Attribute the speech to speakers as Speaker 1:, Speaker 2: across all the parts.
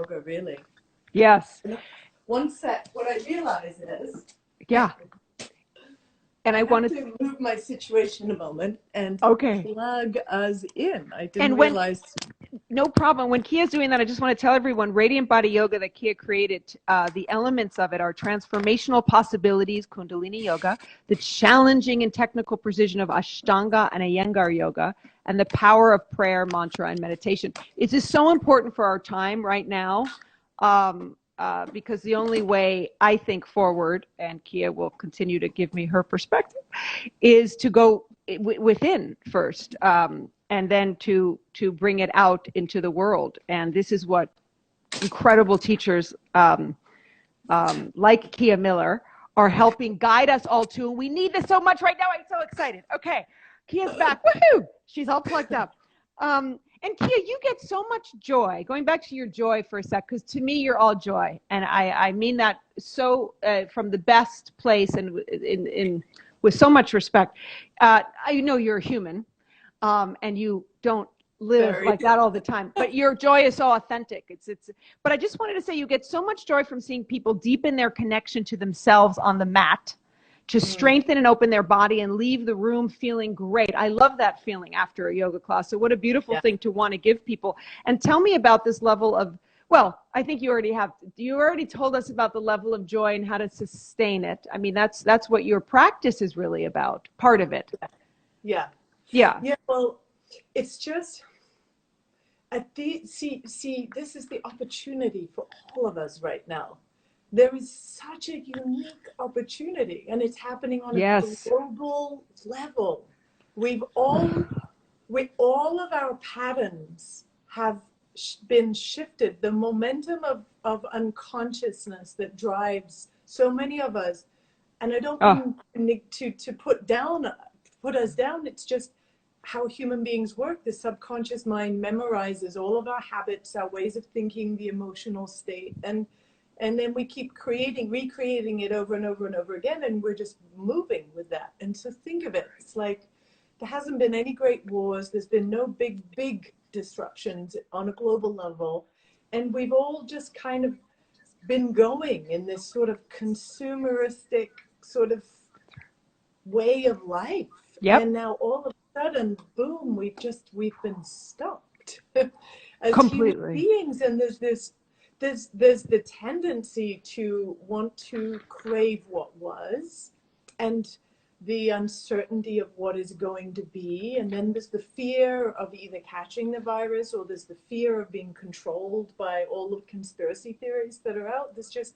Speaker 1: yoga, really.
Speaker 2: Yes.
Speaker 1: One set, what I realize is
Speaker 2: Yeah. And
Speaker 1: I
Speaker 2: I
Speaker 1: have
Speaker 2: wanted,
Speaker 1: to move my situation a moment and
Speaker 2: okay.
Speaker 1: plug us in. I didn't
Speaker 2: And when,
Speaker 1: realize.
Speaker 2: no problem. When Kia's doing that, I just want to tell everyone, Radiant Body Yoga that Kia created, the elements of it are transformational possibilities, Kundalini Yoga, the challenging and technical precision of Ashtanga and Iyengar Yoga, and the power of prayer, mantra, and meditation. It is so important for our time right now, because the only way I think forward, and Kia will continue to give me her perspective, is to go within first, and then to bring it out into the world. And this is what incredible teachers, like Kia Miller, are helping guide us all to. And we need this so much right now. I'm so excited. Okay, Kia's back. Woohoo! She's all plugged up. And Kia, you get so much joy. Going back to your joy for a sec, because to me, you're all joy, and I mean that so, from the best place, and in with so much respect. I know you're a human, and you don't live
Speaker 1: Very.
Speaker 2: like that all the time, but your joy is so authentic. It's. But I just wanted to say, you get so much joy from seeing people deepen their connection to themselves on the mat, to strengthen and open their body and leave the room feeling great. I love that feeling after a yoga class. So what a beautiful thing to want to give people. And tell me about this level of, well, I think you already told us about the level of joy and how to sustain it. I mean, that's what your practice is really about, part of it.
Speaker 1: Yeah.
Speaker 2: Yeah.
Speaker 1: Yeah. Well, it's just, see, this is the opportunity for all of us right now. There is such a unique opportunity, and it's happening on a global level. All of our patterns have been shifted. The momentum of unconsciousness that drives so many of us, and I don't mean to put us down. It's just how human beings work. The subconscious mind memorizes all of our habits, our ways of thinking, the emotional state, and then we keep recreating it over and over and over again, and we're just moving with that. And so think of it, it's like there hasn't been any great wars, there's been no big disruptions on a global level, and we've all just kind of been going in this sort of consumeristic sort of way of life.
Speaker 2: Yep.
Speaker 1: And now all of a sudden, boom, we've been stopped as
Speaker 2: Completely.
Speaker 1: human beings. And there's the tendency to want to crave what was, and the uncertainty of what is going to be. And then there's the fear of either catching the virus, or there's the fear of being controlled by all the conspiracy theories that are out. There's just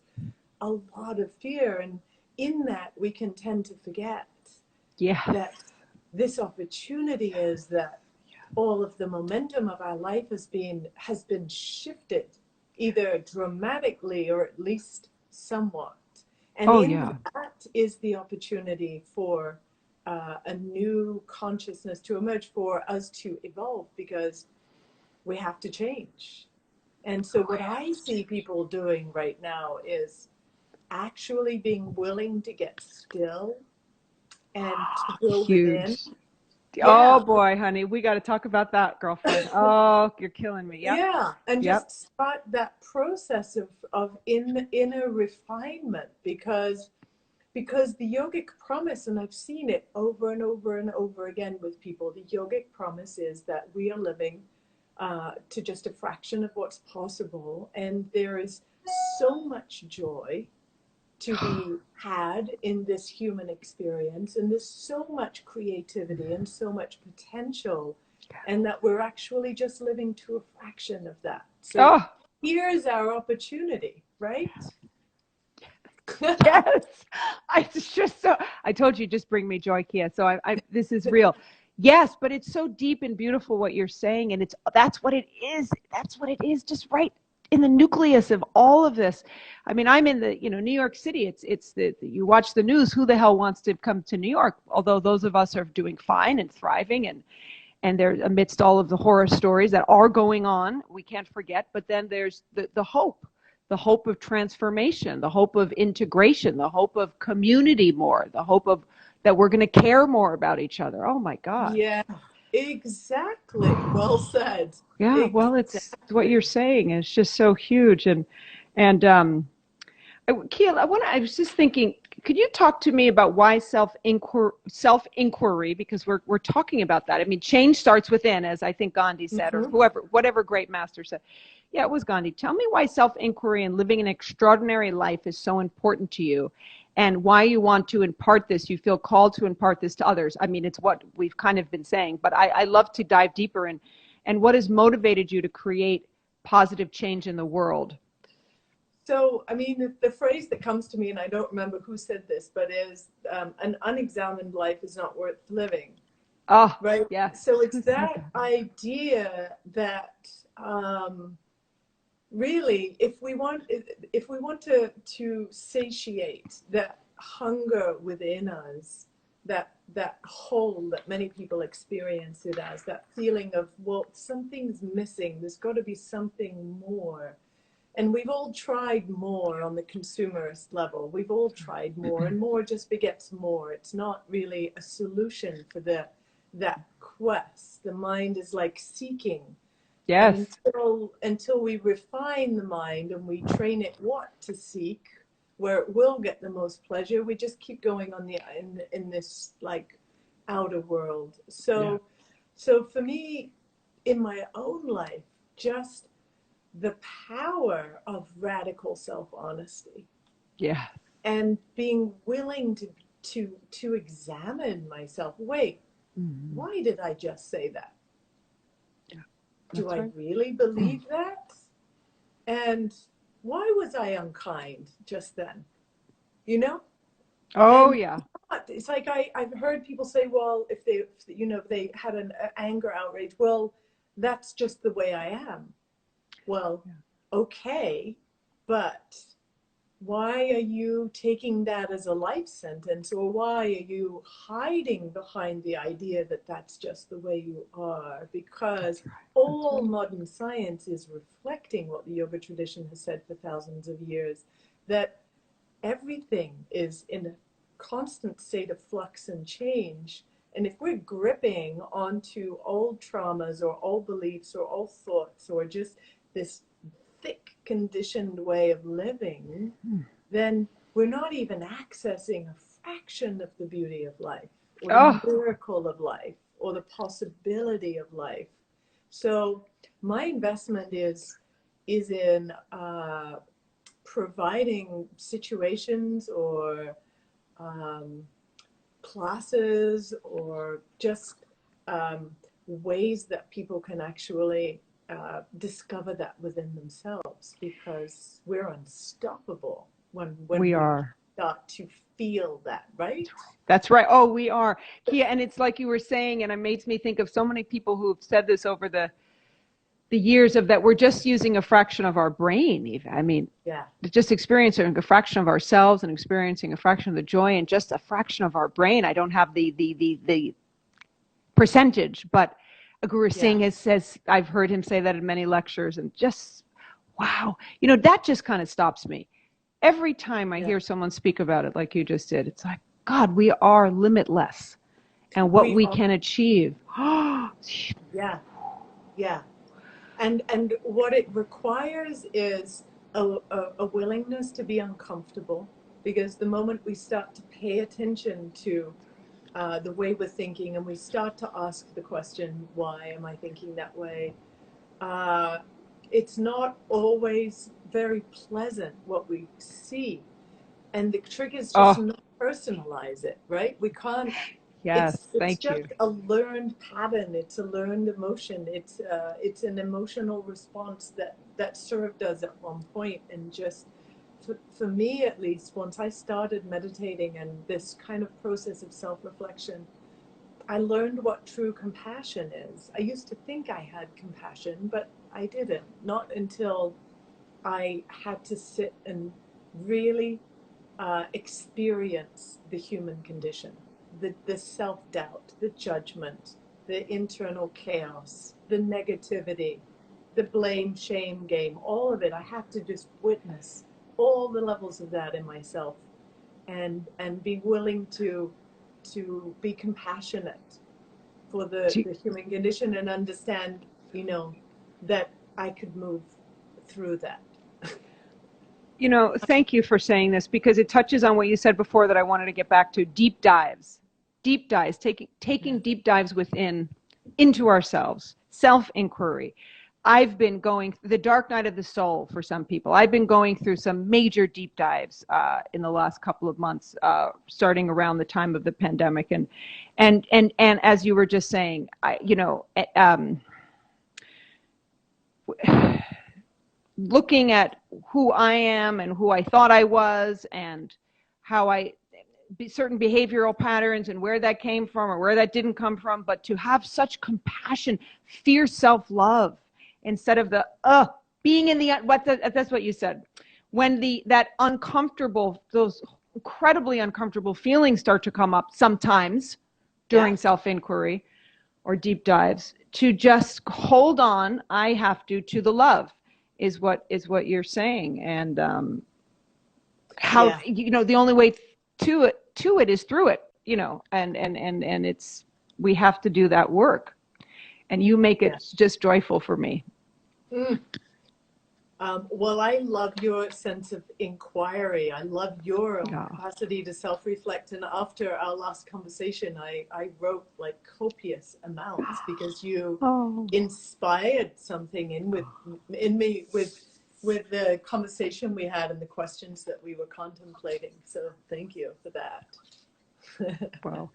Speaker 1: a lot of fear. And in that, we can tend to forget that this opportunity is that all of the momentum of our life has been shifted, either dramatically or at least somewhat. And that is the opportunity for a new consciousness to emerge, for us to evolve, because we have to change. And so what I see people doing right now is actually being willing to get still and to go within.
Speaker 2: Oh boy, honey, we got to talk about that, girlfriend. Oh, you're killing me.
Speaker 1: And just start that process of inner refinement, because the yogic promise, and I've seen it over and over and over again with people, the yogic promise is that we are living to just a fraction of what's possible, and there is so much joy to be had in this human experience, and there's so much creativity and so much potential, and that we're actually just living to a fraction of that. So here's our opportunity, right?
Speaker 2: Yes. I told you, just bring me joy, Kia. So this is real. Yes, but it's so deep and beautiful what you're saying, and that's what it is. That's what it is, just right in the nucleus of all of this. I mean, I'm in the, New York City. You watch the news, who the hell wants to come to New York? Although those of us are doing fine and thriving, and they're amidst all of the horror stories that are going on, we can't forget. But then there's the hope of transformation, the hope of integration, the hope of community more, the hope of that we're going to care more about each other. Oh my God.
Speaker 1: Yeah. Exactly. Well said.
Speaker 2: Yeah, well, it's what you're
Speaker 1: Exactly.
Speaker 2: saying is just so huge, and Kiel, I was just thinking, could you talk to me about why self inquiry? Because we're talking about that. I mean, change starts within, as I think Gandhi said, or
Speaker 1: Hmm.
Speaker 2: whoever, whatever great master said. Yeah, it was Gandhi. Tell me why self inquiry and living an extraordinary life is so important to you, and why you want to impart this. You feel called to impart this to others. I mean, it's what we've kind of been saying, but I love to dive deeper in, and what has motivated you to create positive change in the world.
Speaker 1: So, I mean, the phrase that comes to me, and I don't remember who said this, but is an unexamined life is not worth living,
Speaker 2: Oh,
Speaker 1: right?
Speaker 2: yes.
Speaker 1: So it's
Speaker 2: Who said
Speaker 1: that
Speaker 2: that?
Speaker 1: idea that really, if we want to satiate that hunger within us, that hole that many people experience it as, that feeling of, well, something's missing, there's got to be something more. And we've all tried more on the consumerist level. We've all tried more, and more just begets more. It's not really a solution for that quest. The mind is like seeking. And
Speaker 2: Yes.
Speaker 1: until we refine the mind and we train it what to seek, where it will get the most pleasure, we just keep going on in this like outer world.
Speaker 2: Yeah.
Speaker 1: So for me, in my own life, just the power of radical self-honesty
Speaker 2: Yeah.
Speaker 1: and being willing to examine myself. Wait,
Speaker 2: Mhm.
Speaker 1: why did I just say that?
Speaker 2: Yeah.
Speaker 1: Do
Speaker 2: That's
Speaker 1: I
Speaker 2: right.
Speaker 1: really believe that? And why was I unkind just then? You know?
Speaker 2: Oh,
Speaker 1: And
Speaker 2: yeah.
Speaker 1: it's like I've heard people say, well, if they had an anger outrage, well, that's just the way I am. Well,
Speaker 2: Yeah.
Speaker 1: okay, but why are you taking that as a life sentence, or why are you hiding behind the idea that that's just the way you are? Because
Speaker 2: That's right. That's
Speaker 1: all
Speaker 2: right.
Speaker 1: modern science is reflecting what the yoga tradition has said for thousands of years, that everything is in a constant state of flux and change. And if we're gripping onto old traumas or old beliefs or old thoughts or just this thick conditioned way of living,
Speaker 2: Mm.
Speaker 1: then we're not even accessing a fraction of the beauty of life or the
Speaker 2: Oh,
Speaker 1: miracle of life or the possibility of life. So my investment is in providing situations or um, classes or just ways that people can actually discover that within themselves, because we're unstoppable when
Speaker 2: we
Speaker 1: we
Speaker 2: are.
Speaker 1: start to feel that, right?
Speaker 2: That's right. That's right. Oh, we are. Kia, and it's like you were saying, and it makes me think of so many people who have said this over the years of that we're just using a fraction of our brain, even. I mean,
Speaker 1: Yeah,
Speaker 2: just experiencing a fraction of ourselves and experiencing a fraction of the joy and just a fraction of our brain. I don't have the percentage, but Guru
Speaker 1: yeah,
Speaker 2: Singh has says I've heard him say that in many lectures, and just wow, you know that just kind of stops me every time I
Speaker 1: yeah.
Speaker 2: hear someone speak about it, like you just did. It's like God, we are limitless, and what
Speaker 1: We
Speaker 2: we
Speaker 1: are,
Speaker 2: can achieve.
Speaker 1: yeah, yeah. And what it requires is a willingness to be uncomfortable, because the moment we start to pay attention to the way we're thinking and we start to ask the question, why am I thinking that way? Uh, it's not always very pleasant what we see. And the trick is just
Speaker 2: Oh,
Speaker 1: not personalize it, right? We can't,
Speaker 2: yes,
Speaker 1: it's
Speaker 2: thank
Speaker 1: just
Speaker 2: you.
Speaker 1: a learned pattern. It's a learned emotion. It's an emotional response that served us at one point. And just for me, at least, once I started meditating and this kind of process of self-reflection, I learned what true compassion is. I used to think I had compassion, but I didn't. Not until I had to sit and really experience the human condition, the self doubt, the judgment, the internal chaos, the negativity, the blame shame game, all of it. I had to just witness all the levels of that in myself, and be willing to be compassionate for the human condition and understand, you know, that I could move through that.
Speaker 2: You know, thank you for saying this, because it touches on what you said before that I wanted to get back to: deep dives, taking deep dives within, into ourselves, self-inquiry. I've been going the dark night of the soul for some people. I've been going through some major deep dives in the last couple of months, starting around the time of the pandemic, and as you were just saying, looking at who I am and who I thought I was, and how certain behavioral patterns and where that came from or where that didn't come from, but to have such compassion, fierce self-love, instead of the being in the that's what you said. When that uncomfortable, those incredibly uncomfortable feelings start to come up sometimes during self-inquiry or deep dives, to just hold on, I have to the love, is what you're saying. And how you know, the only way to it is through it, you know, and it's, we have to do that work, and you make it just joyful for me.
Speaker 1: Well, I love your sense of inquiry. I love your capacity to self-reflect. And after our last conversation, I wrote like copious amounts, because you inspired something in me with the conversation we had and the questions that we were contemplating. So thank you for that.
Speaker 2: Well,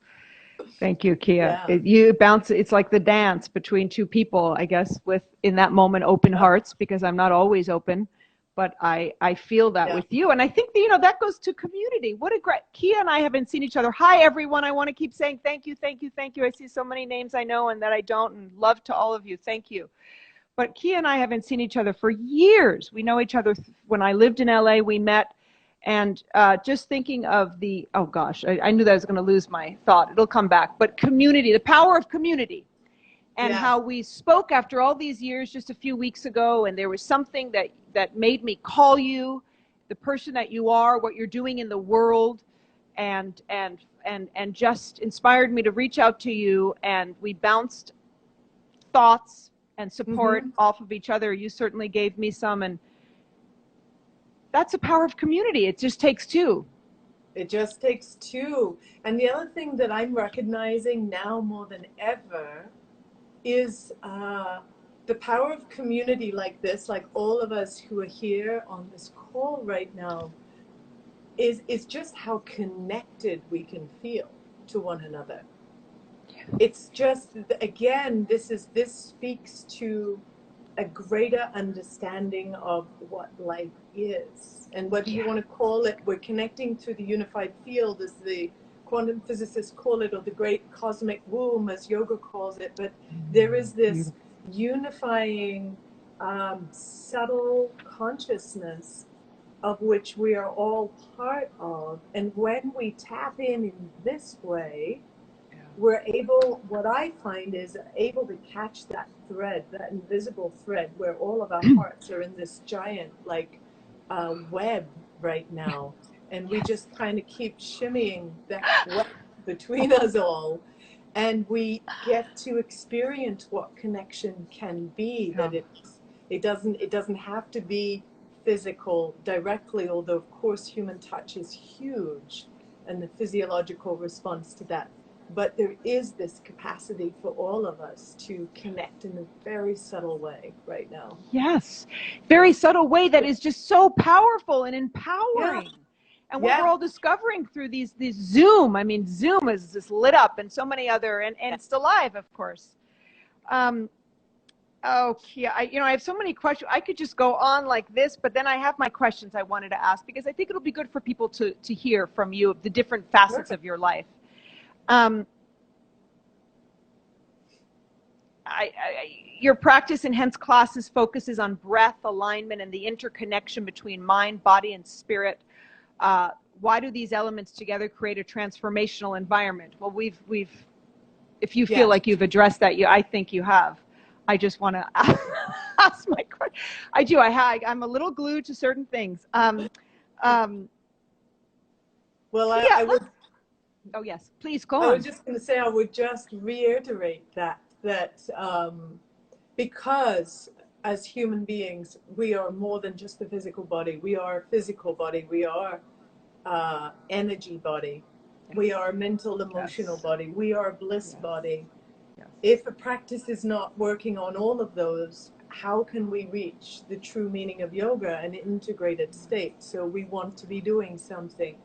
Speaker 2: thank you, Kia. You bounce. It's like the dance between two people, I guess, with, in that moment, open hearts, because I'm not always open, but I feel that with you. And I think that, you know, that goes to community. What a great, Kia and I haven't seen each other. Hi, everyone. I want to keep saying thank you, thank you, thank you. I see so many names I know and that I don't, and love to all of you. Thank you. But Kia and I haven't seen each other for years. We know each other when I lived in LA, we met. And just thinking of the, oh gosh, I knew that I was going to lose my thought. It'll come back. But community, the power of community, and how we spoke after all these years just a few weeks ago, and there was something that made me call you, the person that you are, what you're doing in the world, and just inspired me to reach out to you, and we bounced thoughts and support off of each other. You certainly gave me some, and that's the power of community. It just takes two.
Speaker 1: It just takes two. And the other thing that I'm recognizing now more than ever is the power of community like this, like all of us who are here on this call right now, is just how connected we can feel to one another. It's just, again, this speaks to a greater understanding of what life is. And whether you want to call it, we're connecting through the unified field, as the quantum physicists call it, or the great cosmic womb, as yoga calls it. But there is this unifying, subtle consciousness of which we are all part of. And when we tap in this way, we're able, what I find is able to catch that thread, that invisible thread, where all of our hearts are in this giant like web right now. And we just kind of keep shimmying that web between us all. And we get to experience what connection can be, that it doesn't have to be physical directly, although of course human touch is huge and the physiological response to that. But there is this capacity for all of us to connect in a very subtle way right now.
Speaker 2: Yes, very subtle way that is just so powerful and empowering. And what we're all discovering through these Zoom, I mean, Zoom is just lit up, and so many other, and instalive, of course. Okay, I have so many questions. I could just go on like this, but then I have my questions I wanted to ask, because I think it'll be good for people to hear from you the different facets of your life. Your practice and hence classes focuses on breath, alignment, and the interconnection between mind, body, and spirit. Why do these elements together create a transformational environment? Well, if you feel like you've addressed that, I think you have. I just want to ask my question. I do. I'm a little glued to certain things.
Speaker 1: Well, I would.
Speaker 2: Oh, yes. Please go
Speaker 1: I was
Speaker 2: on.
Speaker 1: just going to say, I would just reiterate that because as human beings, we are more than just a physical body. We are a physical body. We are energy body.
Speaker 2: Yes.
Speaker 1: We are a mental, emotional
Speaker 2: Yes.
Speaker 1: body. We are a bliss
Speaker 2: Yes.
Speaker 1: body.
Speaker 2: Yes.
Speaker 1: If a practice is not working on all of those, how can we reach the true meaning of yoga, an integrated state? So we want to be doing something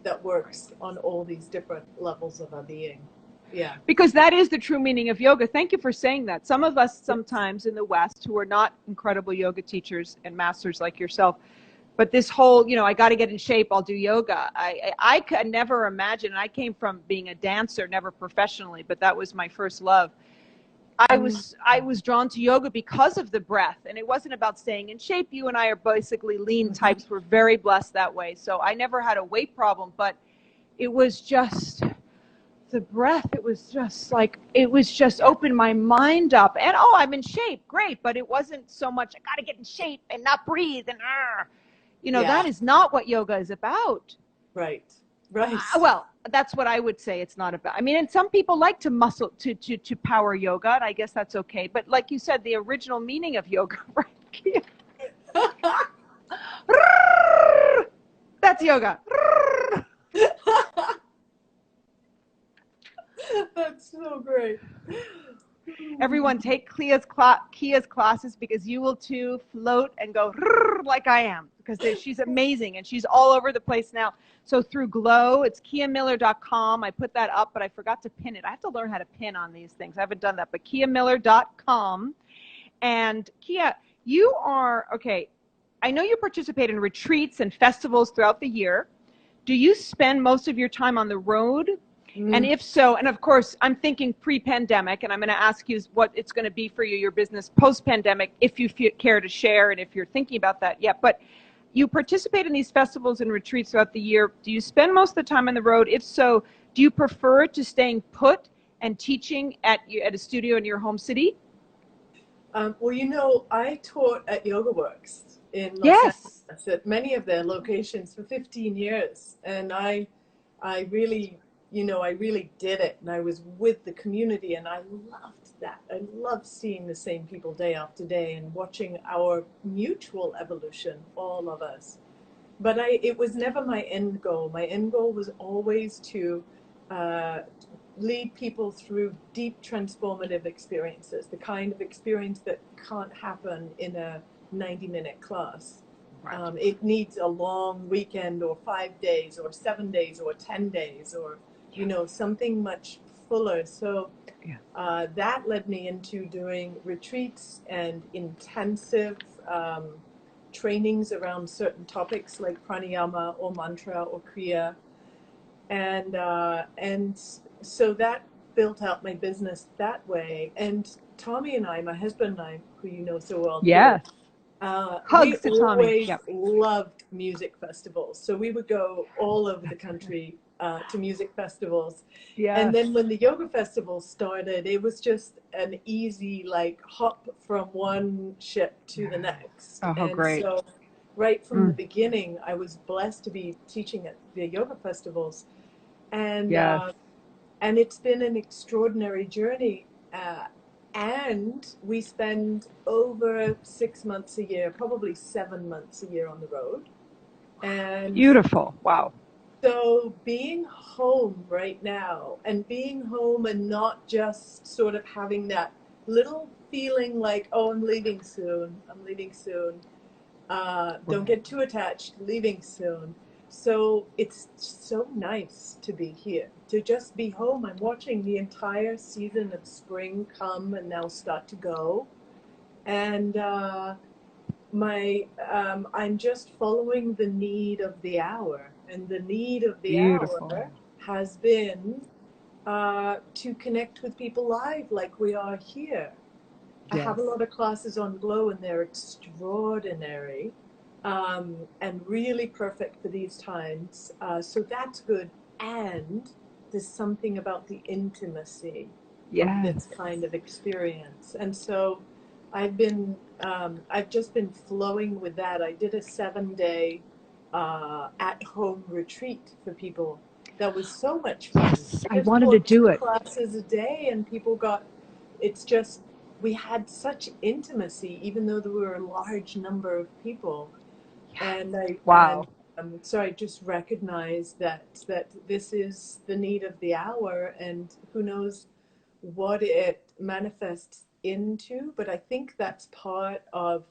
Speaker 1: that works on all these different levels of our being. Yeah.
Speaker 2: Because that is the true meaning of yoga. Thank you for saying that. Some of us sometimes in the West who are not incredible yoga teachers and masters like yourself, but this whole, I got to get in shape, I'll do yoga. I could never imagine. I came from being a dancer, never professionally, but that was my first love. I was drawn to yoga because of the breath, and it wasn't about staying in shape. You and I are basically lean types. We're very blessed that way. So I never had a weight problem, but it was just the breath. It was just opened my mind up. And I'm in shape, great, but it wasn't so much I got to get in shape and not breathe and that is not what yoga is about.
Speaker 1: Right. Right.
Speaker 2: Well, that's what I would say it's not about. I mean, and some people like to muscle to power yoga, and I guess that's okay. But like you said, the original meaning of yoga, right? That's yoga.
Speaker 1: That's so great.
Speaker 2: Everyone take Kia's classes, because you will too float and go like I am, because she's amazing and she's all over the place now. So through Glow, it's kiamiller.com. I put that up, but I forgot to pin it. I have to learn how to pin on these things. I haven't done that, but kiamiller.com. And Kia, you are, okay, I know you participate in retreats and festivals throughout the year. Do you spend most of your time on the road? And if so, and of course, I'm thinking pre-pandemic, and I'm going to ask you what it's going to be for you, your business post-pandemic, if you care to share, and if you're thinking about that yet. But you participate in these festivals and retreats throughout the year. Do you spend most of the time on the road? If so, do you prefer to staying put and teaching at a studio in your home city?
Speaker 1: Well, I taught at YogaWorks in Los
Speaker 2: Yes.
Speaker 1: Angeles at many of their locations for 15 years. And I really, I really did it. And I was with the community, and I loved that. I loved seeing the same people day after day and watching our mutual evolution, all of us. But it was never my end goal. My end goal was always to uh, lead people through deep transformative experiences, the kind of experience that can't happen in a 90-minute class.
Speaker 2: Right.
Speaker 1: It needs a long weekend, or 5 days, or 7 days, or 10 days, or, something much fuller. So that led me into doing retreats and intensive trainings around certain topics like pranayama or mantra or kriya. And so that built out my business that way. And Tommy and I, my husband and I, who you know so well too,
Speaker 2: Yes.
Speaker 1: we
Speaker 2: Hugs to Tommy.
Speaker 1: always
Speaker 2: Yep.
Speaker 1: loved music festivals. So we would go all over the country to music festivals.
Speaker 2: Yes.
Speaker 1: And then when the yoga festival started, it was just an easy hop from one ship to the next.
Speaker 2: Oh, how great.
Speaker 1: So right from the beginning, I was blessed to be teaching at the yoga festivals. And
Speaker 2: Yes.
Speaker 1: And it's been an extraordinary journey. And we spend over 6 months a year, probably 7 months a year on the road. And
Speaker 2: beautiful. Wow.
Speaker 1: so being home right now, and being home and not just sort of having that little feeling like, oh, I'm leaving soon. Don't get too attached, leaving soon. So it's so nice to be here, to just be home. I'm watching the entire season of spring come and now start to go. And I'm just following the need of the hour. And the need of the hour has been to connect with people live like we are here. I have a lot of classes on Glow, and they're extraordinary and really perfect for these times. So that's good. And there's something about the intimacy of this kind of experience. And so I've just been flowing with that. I did a 7-day at-home retreat for people that was so much fun.
Speaker 2: Yes,
Speaker 1: I
Speaker 2: I
Speaker 1: just
Speaker 2: wanted to
Speaker 1: taught
Speaker 2: do
Speaker 1: 2
Speaker 2: it.
Speaker 1: classes a day and people got, it's just, we had such intimacy, even though there were a large number of people.
Speaker 2: Yeah.
Speaker 1: And
Speaker 2: Wow.
Speaker 1: so I just recognize that this is the need of the hour, and who knows what it manifests into. But I think that's part of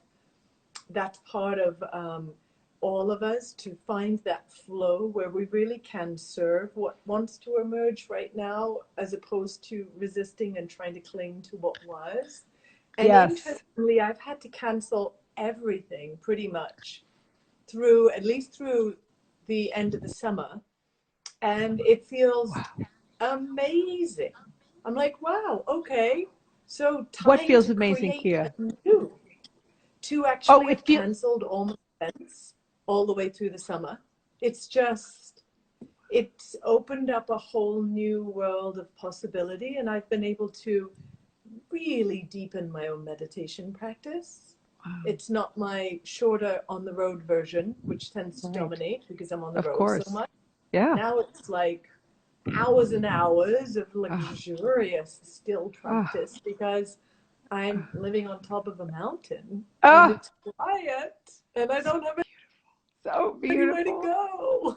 Speaker 1: all of us, to find that flow where we really can serve what wants to emerge right now, as opposed to resisting and trying to cling to what was. And
Speaker 2: Yes.
Speaker 1: interestingly, I've had to cancel everything pretty much through, at least through the end of the summer. And it feels
Speaker 2: Wow.
Speaker 1: amazing. I'm like, wow, okay. So
Speaker 2: What
Speaker 1: time
Speaker 2: feels
Speaker 1: to
Speaker 2: amazing,
Speaker 1: create
Speaker 2: Kia?
Speaker 1: anew, to
Speaker 2: Oh,
Speaker 1: actually
Speaker 2: it
Speaker 1: have
Speaker 2: feels.
Speaker 1: canceled all my events all the way through the summer. It's just, it's opened up a whole new world of possibility. And I've been able to really deepen my own meditation practice.
Speaker 2: Wow.
Speaker 1: It's not my shorter on the road version, which tends to
Speaker 2: Right.
Speaker 1: dominate because I'm on the
Speaker 2: Of
Speaker 1: road so
Speaker 2: course.
Speaker 1: much.
Speaker 2: Yeah.
Speaker 1: Now it's like hours and hours of
Speaker 2: Oh,
Speaker 1: luxurious still
Speaker 2: oh,
Speaker 1: practice, because I'm living on top of a mountain and
Speaker 2: oh,
Speaker 1: it's quiet and I
Speaker 2: so
Speaker 1: don't have
Speaker 2: so
Speaker 1: anywhere to
Speaker 2: beautiful.
Speaker 1: go.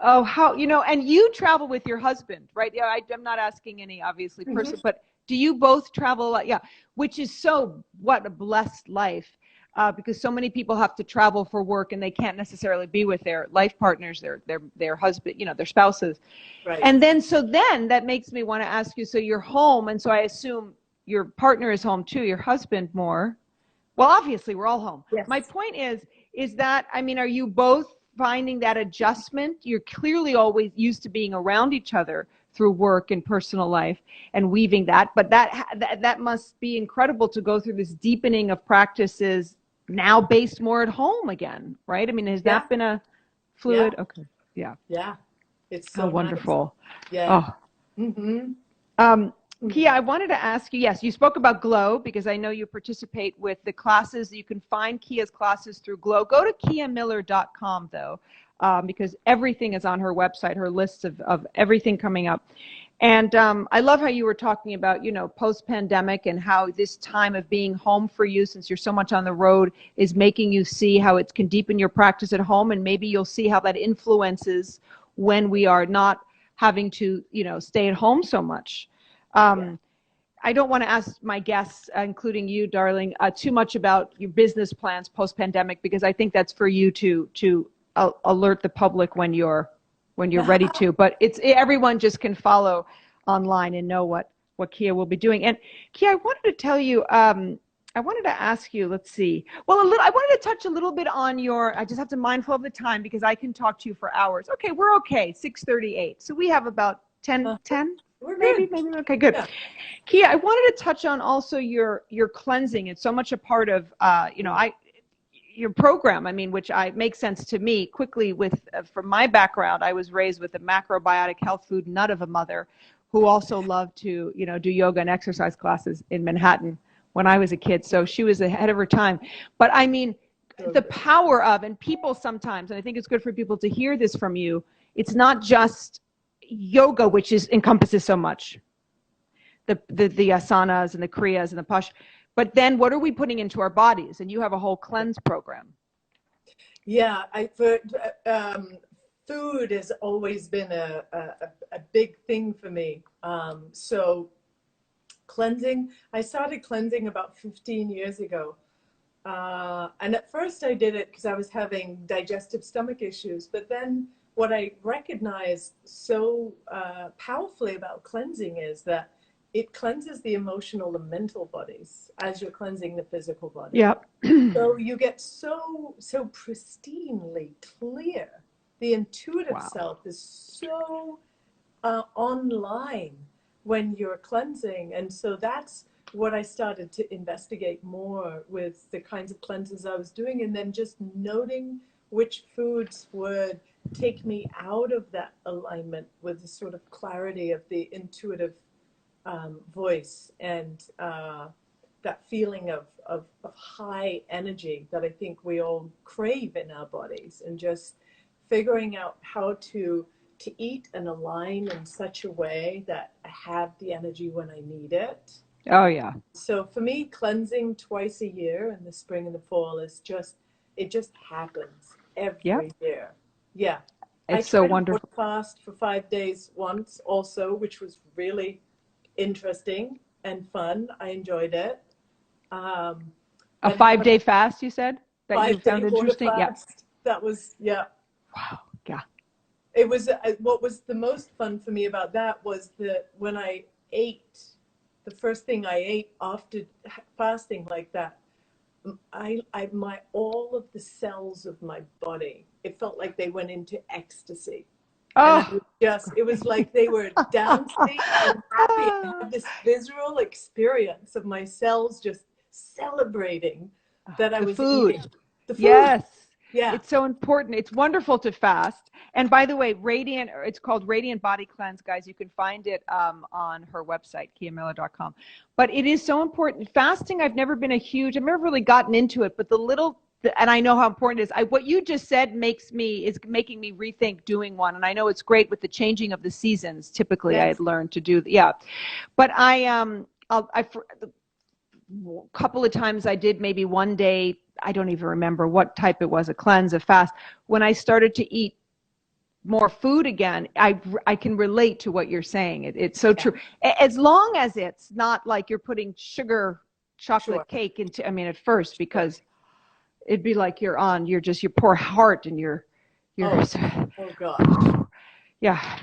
Speaker 2: Oh, how, and you travel with your husband, right? Yeah, I'm not asking any obviously person,
Speaker 1: Mhm.
Speaker 2: but do you both travel a lot? Yeah, which is so, what a blessed life. Because so many people have to travel for work and they can't necessarily be with their life partners, their husband, their spouses.
Speaker 1: Right.
Speaker 2: And then, so then that makes me want to ask you, so you're home, and so I assume your partner is home too, your husband more. Well, obviously, we're all home. My
Speaker 1: Yes.
Speaker 2: point is that, I mean, are you both finding that adjustment? You're clearly always used to being around each other through work and personal life and weaving that, but that must be incredible to go through this deepening of practices now based more at home again, right? I mean, has
Speaker 1: Yeah.
Speaker 2: that been a
Speaker 1: Yeah.
Speaker 2: fluid? Okay. Yeah.
Speaker 1: Yeah. It's
Speaker 2: Oh,
Speaker 1: so nice.
Speaker 2: wonderful.
Speaker 1: Yeah.
Speaker 2: Oh,
Speaker 1: Mm-hmm.
Speaker 2: um, Kia,
Speaker 1: Mm.
Speaker 2: I wanted to ask you, yes, you spoke about Glow because I know you participate with the classes. You can find Kia's classes through Glow. Go to kiamiller.com, though, because everything is on her website, her lists of everything coming up. And I love how you were talking about, post-pandemic and how this time of being home for you, since you're so much on the road, is making you see how it can deepen your practice at home. And maybe you'll see how that influences when we are not having to, stay at home so much.
Speaker 1: Yeah.
Speaker 2: Um, I don't want to ask my guests, including you, darling, too much about your business plans post-pandemic, because I think that's for you to alert the public when you're ready to. But it's everyone just can follow online and know what Kia will be doing. And Kia, I wanted to tell you, I wanted to ask you. Let's see. Well, I wanted to touch a little bit on your. I just have to mindful of the time because I can talk to you for hours. Okay, we're okay. 6:38. So we have about 10,
Speaker 1: Uh,
Speaker 2: 10,
Speaker 1: we're
Speaker 2: maybe,
Speaker 1: good.
Speaker 2: maybe. Okay, good.
Speaker 1: Yeah.
Speaker 2: Kia, I wanted to touch on also your cleansing. It's so much a part of I your program. I mean, which I makes sense to me quickly with from my background. I was raised with a macrobiotic health food nut of a mother who also loved to do yoga and exercise classes in Manhattan when I was a kid. So she was ahead of her time. But I mean,
Speaker 1: So
Speaker 2: the
Speaker 1: good.
Speaker 2: power of, and people sometimes, and I think it's good for people to hear this from you. It's not just yoga, which encompasses so much, the asanas and the kriyas and the pash. But then what are we putting into our bodies? And you have a whole cleanse program.
Speaker 1: Yeah, food has always been a big thing for me. So cleansing, I started cleansing about 15 years ago. And at first I did it because I was having digestive stomach issues. But then what I recognized so powerfully about cleansing is that it cleanses the emotional and mental bodies as you're cleansing the physical body.
Speaker 2: Yeah.
Speaker 1: So you get so pristinely clear. The intuitive
Speaker 2: Wow.
Speaker 1: self is so online when you're cleansing. And so that's what I started to investigate more with the kinds of cleanses I was doing, and then just noting which foods would take me out of that alignment with the sort of clarity of the intuitive voice, and that feeling of high energy that I think we all crave in our bodies, and just figuring out how to eat and align in such a way that I have the energy when I need it.
Speaker 2: Oh yeah.
Speaker 1: So for me, cleansing twice a year in the spring and the fall is just, it just happens
Speaker 2: Yep.
Speaker 1: every year. Yeah. I
Speaker 2: It's so
Speaker 1: tried a water
Speaker 2: wonderful.
Speaker 1: fast for 5 days once also, which was really interesting and fun. I enjoyed it. Um,
Speaker 2: A
Speaker 1: but
Speaker 2: 5-day fast, you said, that you
Speaker 1: 5 day
Speaker 2: found
Speaker 1: water
Speaker 2: interesting? Yeah.
Speaker 1: fast, that was, yeah.
Speaker 2: Wow. Yeah.
Speaker 1: It was, what was the most fun for me about that was that when I ate, the first thing I ate after fasting like that, my all of the cells of my body, it felt like they went into ecstasy. And I
Speaker 2: Oh.
Speaker 1: was just, it was like they were dancing and happy. I had this visceral experience of my cells just celebrating that I
Speaker 2: The
Speaker 1: was
Speaker 2: food.
Speaker 1: eating the food.
Speaker 2: Yes.
Speaker 1: Yeah.
Speaker 2: It's so important. It's wonderful to fast. And by the way, Radiant, it's called Radiant Body Cleanse, guys. You can find it on her website, kiamiller.com. But it is so important. Fasting, I've never really gotten into it, but and I know how important it is. What you just said is making me rethink doing one. And I know it's great with the changing of the seasons. Typically, I
Speaker 1: Yes.
Speaker 2: had learned to do, yeah. But a couple of times I did maybe one day, I don't even remember what type it was, a cleanse, a fast. When I started to eat more food again, I can relate to what you're saying. It's so true. As long as it's not like you're putting sugar chocolate
Speaker 1: Sure.
Speaker 2: cake into, I mean, at first, because it'd be like you're your poor heart and you're
Speaker 1: Oh gosh.
Speaker 2: yeah.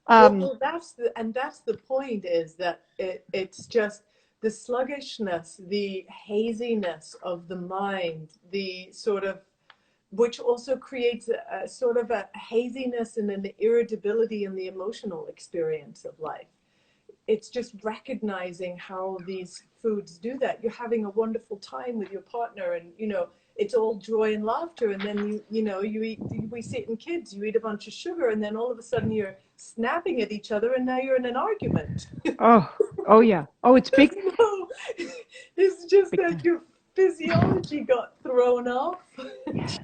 Speaker 1: Well, that's the point, is that it's just the sluggishness, the haziness of the mind, the sort of, which also creates a sort of a haziness and an irritability in the emotional experience of life. It's just recognizing how these foods do that. You're having a wonderful time with your partner, and it's all joy and laughter, and then you eat, we see it in kids, you eat a bunch of sugar, and then all of a sudden you're snapping at each other, and now you're in an argument.
Speaker 2: Oh yeah. Oh, it's big.
Speaker 1: It's just
Speaker 2: Big
Speaker 1: that
Speaker 2: time.
Speaker 1: your physiology got thrown off.
Speaker 2: Yes.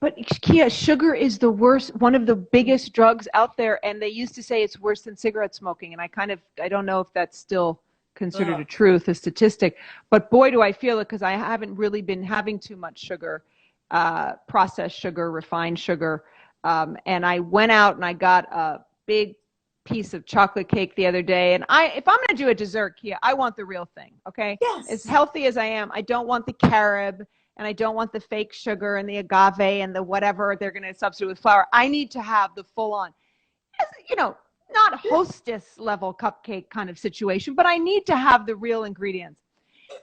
Speaker 2: But Kia, sugar is the worst, one of the biggest drugs out there. And they used to say it's worse than cigarette smoking. And I don't know if that's still considered a truth, a statistic. But boy, do I feel it, because I haven't really been having too much sugar, processed sugar, refined sugar. And I went out and I got a big piece of chocolate cake the other day. And if I'm going to do a dessert, Kia, I want the real thing. Okay. As
Speaker 1: Yes.
Speaker 2: healthy as I am, I don't want the carob. And I don't want the fake sugar and the agave and the whatever they're going to substitute with flour. I need to have the full on, not hostess level cupcake kind of situation, but I need to have the real ingredients.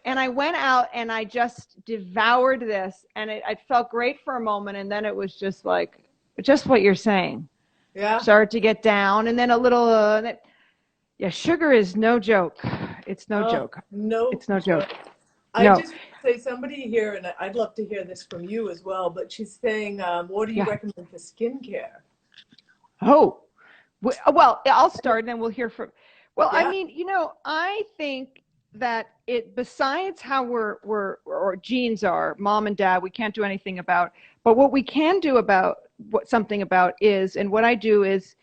Speaker 2: And I went out and I just devoured this, and it felt great for a moment. And then it was just like, just what you're saying.
Speaker 1: Yeah.
Speaker 2: Started to get down, and then a little, yeah, sugar is no joke. It's no joke.
Speaker 1: No.
Speaker 2: It's no joke.
Speaker 1: I
Speaker 2: No.
Speaker 1: just say, somebody here, and I'd love to hear this from you as well, but she's saying, what do you recommend for skincare?
Speaker 2: Oh, well, I'll start and then we'll hear from. Well,
Speaker 1: Yeah.
Speaker 2: I mean, I think that besides how our genes are, mom and dad, we can't do anything about. But what we can do something about is, and what I do is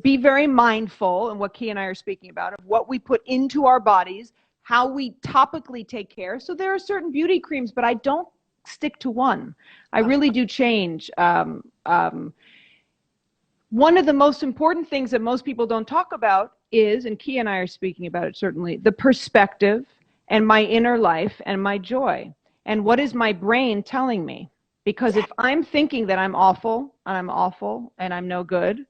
Speaker 2: be very mindful, and what Key and I are speaking about, of what we put into our bodies, how we topically take care. So there are certain beauty creams, but I don't stick to one. I really do change. One of the most important things that most people don't talk about is, and Key and I are speaking about it certainly, the perspective and my inner life and my joy. And what is my brain telling me? Because if I'm thinking that I'm awful and I'm no good,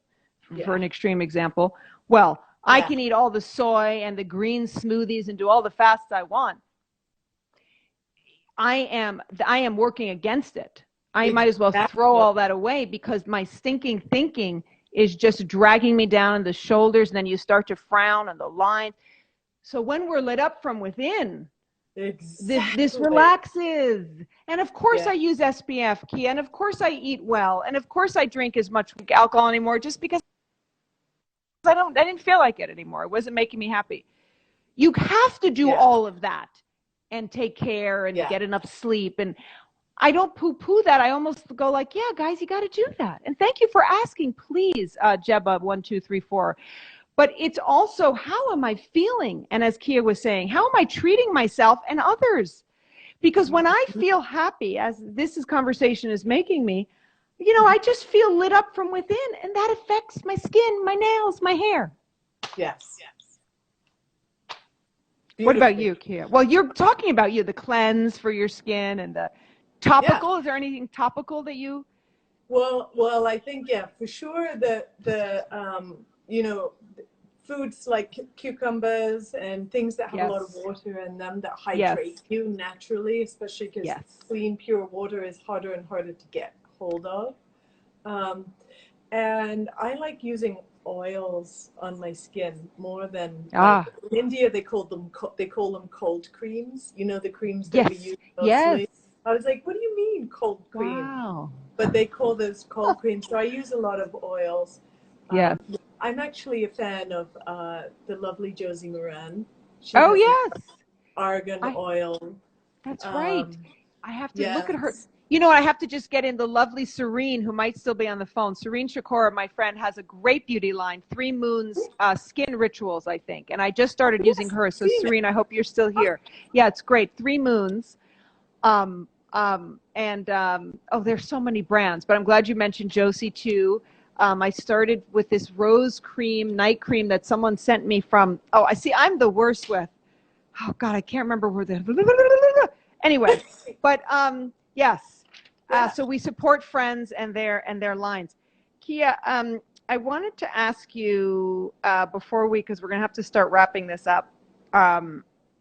Speaker 2: for an extreme example, well, I can eat all the soy and the green smoothies and do all the fasts I want. I am working against it. I might as well throw all that away, because my stinking thinking is just dragging me down in the shoulders, and then you start to frown on the lines. So when we're lit up from within, this relaxes. And of course I use SPF, Kia, and of course I eat well, and of course I drink as much alcohol anymore, just because I didn't feel like it anymore. It wasn't making me happy. You have to do all of that and take care and get enough sleep. And I don't poo-poo that. I almost go like, yeah, guys, you got to do that. And thank you for asking, please, Jebba1234. But it's also, how am I feeling? And as Kia was saying, how am I treating myself and others? Because when I feel happy, as this conversation is making me, you know, I just feel lit up from within, and that affects my skin, my nails, my hair.
Speaker 1: Yes.
Speaker 2: What about you, Kia? Well, you're talking about the cleanse for your skin and the topical. Yeah. Is there anything topical that you?
Speaker 1: Well, I think, yeah, for sure the you know, foods like cucumbers and things that have a lot of water in them that hydrate you naturally, especially because clean, pure water is harder and harder to get hold of. And I like using oils on my skin more than like, in India they call them cold creams. You know, the creams that we use mostly. I was like, what do you mean cold cream?
Speaker 2: Wow.
Speaker 1: But they call those cold creams. So I use a lot of oils. I'm actually a fan of the lovely Josie Moran. Argan oil.
Speaker 2: That's right. I have to look at her. You know what? I have to just get in the lovely Serene, who might still be on the phone. Serene Shakora, my friend, has a great beauty line, 3 Moons Skin Rituals, I think. And I just started using her. So Serene, I hope you're still here. Yeah, it's great. 3 Moons. Oh, there's so many brands, but I'm glad you mentioned Josie too. I started with this rose cream, night cream that someone sent me from, I'm the worst with, oh God, I can't remember where anyway, but yes. So we support friends and their lines. Kia, I wanted to ask you before because we're going to have to start wrapping this up,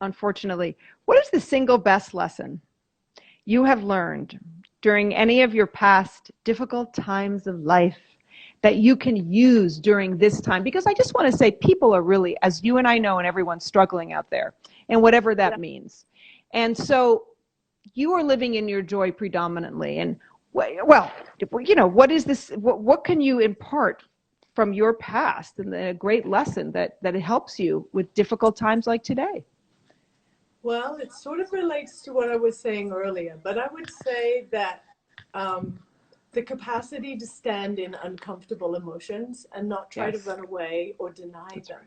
Speaker 2: unfortunately, what is the single best lesson you have learned during any of your past difficult times of life that you can use during this time? Because I just want to say people are really, as you and I know, and everyone's struggling out there, and whatever that means. And so you are living in your joy predominantly. And well, you know, what is this? What can you impart from your past and a great lesson that it helps you with difficult times like today?
Speaker 1: Well, it sort of relates to what I was saying earlier, but I would say that the capacity to stand in uncomfortable emotions and not try to run away or deny them.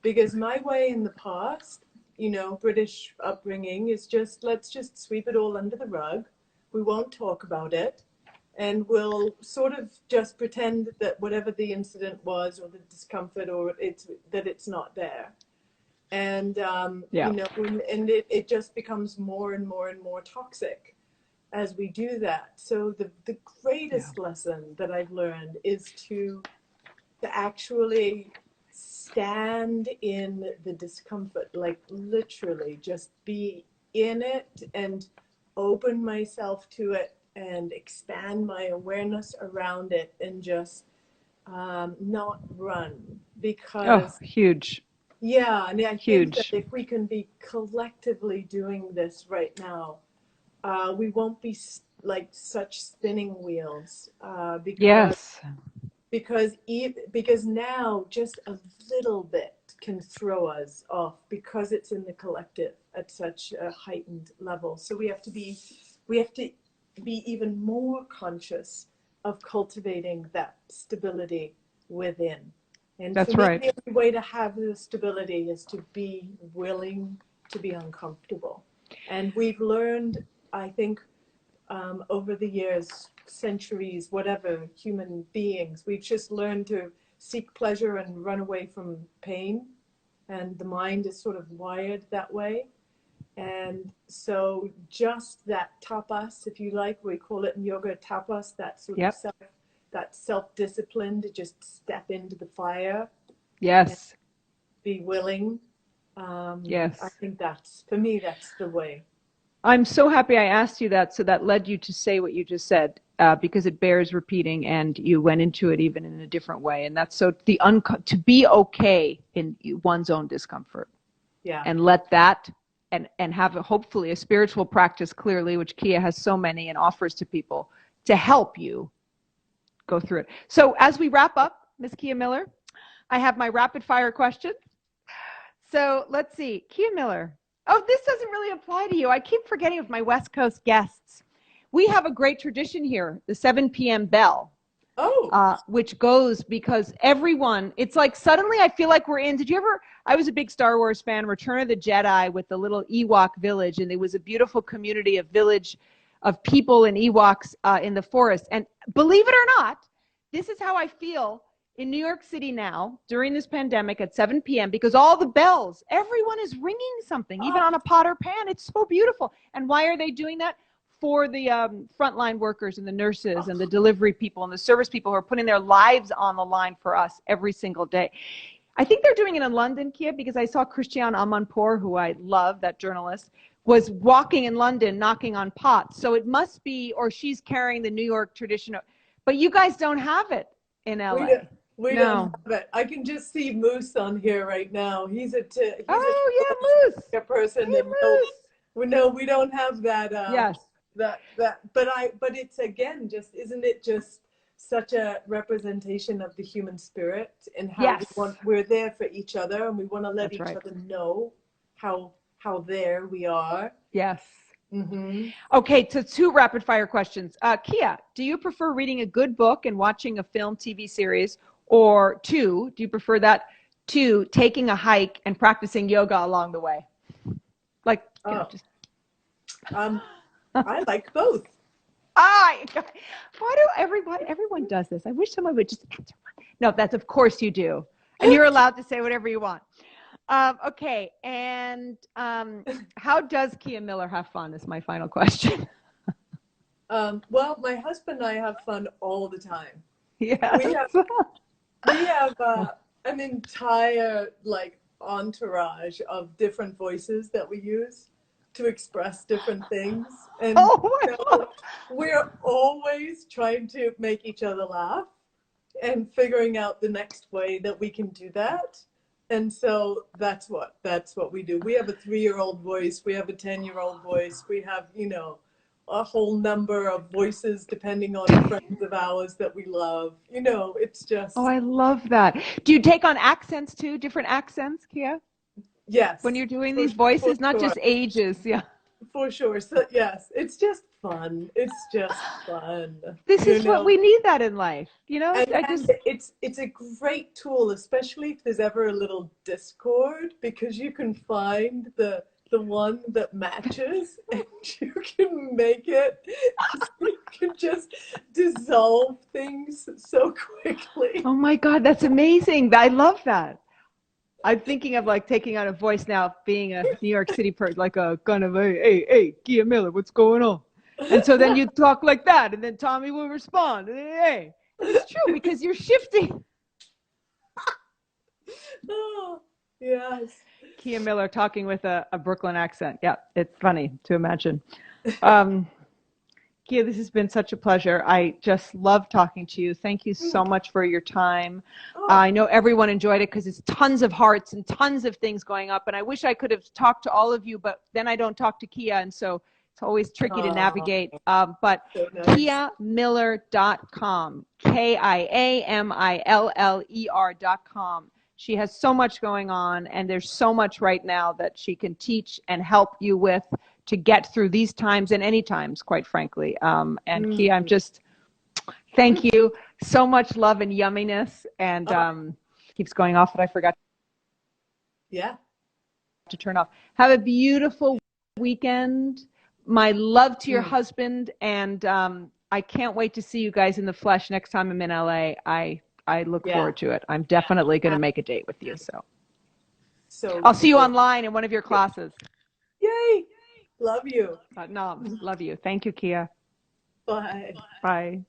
Speaker 1: Because my way in the past, you know, British upbringing is just, let's just sweep it all under the rug. We won't talk about it. And we'll sort of just pretend that whatever the incident was or the discomfort or that it's not there. And, you know, and it just becomes more and more and more toxic as we do that. So the greatest lesson that I've learned is to actually stand in the discomfort, like literally just be in it and open myself to it and expand my awareness around it and just not run, because
Speaker 2: huge.
Speaker 1: Yeah, and I think that if we can be collectively doing this right now, we won't be like such spinning wheels. Because now just a little bit can throw us off because it's in the collective at such a heightened level. So we have to be even more conscious of cultivating that stability within. And
Speaker 2: that's
Speaker 1: for me,
Speaker 2: right.
Speaker 1: the only way to have the stability is to be willing to be uncomfortable. And we've learned, I think, over the years, centuries, whatever, human beings, we've just learned to seek pleasure and run away from pain. And the mind is sort of wired that way. And so just that tapas, if you like, we call it in yoga tapas, that sort of self-discipline to just step into the fire.
Speaker 2: Yes.
Speaker 1: Be willing. I think that's, for me, that's the way.
Speaker 2: I'm so happy I asked you that, so that led you to say what you just said, because it bears repeating, and you went into it even in a different way. And that's so to be okay in one's own discomfort.
Speaker 1: Yeah.
Speaker 2: And let that and have hopefully a spiritual practice, clearly, which Kia has so many and offers to people to help you go through it. So as we wrap up, Ms. Kia Miller, I have my rapid fire questions. So let's see, Kia Miller. Oh, this doesn't really apply to you. I keep forgetting with my West Coast guests. we have a great tradition here, the 7 p.m. bell.
Speaker 1: Oh.
Speaker 2: Which goes because everyone, it's like suddenly I feel like we're in, I was a big Star Wars fan, Return of the Jedi with the little Ewok village, and there was a beautiful community of village of people and Ewoks in the forest. And believe it or not, this is how I feel in New York City now during this pandemic at 7 p.m. because all the bells, everyone is ringing something, even on a pot or pan. It's so beautiful. And why are they doing that? For the frontline workers and the nurses and the delivery people and the service people who are putting their lives on the line for us every single day. I think they're doing it in London, Kia, because I saw Christiane Amanpour, who I love, that journalist, was walking in London knocking on pots. So it must be, or she's carrying the New York tradition. But you guys don't have it in LA.
Speaker 1: We don't have it. I can just see Moose on here right now. He's a
Speaker 2: Moose.
Speaker 1: person.
Speaker 2: Hey, Moose.
Speaker 1: No, we don't have that.
Speaker 2: Yes.
Speaker 1: But it's again, just, isn't it just such a representation of the human spirit and how we're there for each other, and we want to let each other know how there we are.
Speaker 2: Yes.
Speaker 1: Mm-hmm.
Speaker 2: Okay, so 2 rapid fire questions. Kia, do you prefer reading a good book and watching a film, TV series, or 2, do you prefer that to taking a hike and practicing yoga along the way? Like,
Speaker 1: I like both.
Speaker 2: Why do everyone does this? I wish someone would just answer one. No, that's, of course you do. And you're allowed to say whatever you want. Okay, and how does Kia Miller have fun is my final question.
Speaker 1: Well, my husband and I have fun all the time.
Speaker 2: Yeah.
Speaker 1: We have an entire entourage of different voices that we use to express different things, and we're always trying to make each other laugh and figuring out the next way that we can do that. And so that's what we do. We have a 3-year-old voice, we have a 10-year-old voice, we have a whole number of voices depending on friends of ours that we love. It's just,
Speaker 2: I love that. Do you take on accents too, different accents, Kia?
Speaker 1: Yes.
Speaker 2: When you're doing these voices, not just ages. Yeah.
Speaker 1: For sure. So yes, it's just fun. It's just fun.
Speaker 2: This is what we need that in life.
Speaker 1: And it's a great tool, especially if there's ever a little discord, because you can find the one that matches and you can make it. You can just dissolve things so quickly.
Speaker 2: Oh my God, that's amazing. I love that. I'm thinking of taking on a voice now, being a New York City person, like a kind of hey, Kia Miller, what's going on? And so then you talk like that, and then Tommy will respond. Hey, it's true because you're shifting.
Speaker 1: Oh, yes.
Speaker 2: Kia Miller talking with a Brooklyn accent. Yeah, it's funny to imagine. Kia, this has been such a pleasure. I just love talking to you. Thank you so much for your time. I know everyone enjoyed it because it's tons of hearts and tons of things going up. And I wish I could have talked to all of you, but then I don't talk to Kia. And so it's always tricky to navigate. But so nice. KiaMiller.com, KiaMiller.com. She has so much going on, and there's so much right now that she can teach and help you with to get through these times and any times, quite frankly. And Kia, I'm just, thank you. So much love and yumminess. And keeps going off, but I forgot to turn off. Have a beautiful weekend. My love to your husband. And I can't wait to see you guys in the flesh next time I'm in LA. I look forward to it. I'm definitely going to make a date with you. So I'll see you online in one of your classes.
Speaker 1: Yay. Love you.
Speaker 2: No, love you. Thank you, Kia.
Speaker 1: Bye.
Speaker 2: Bye.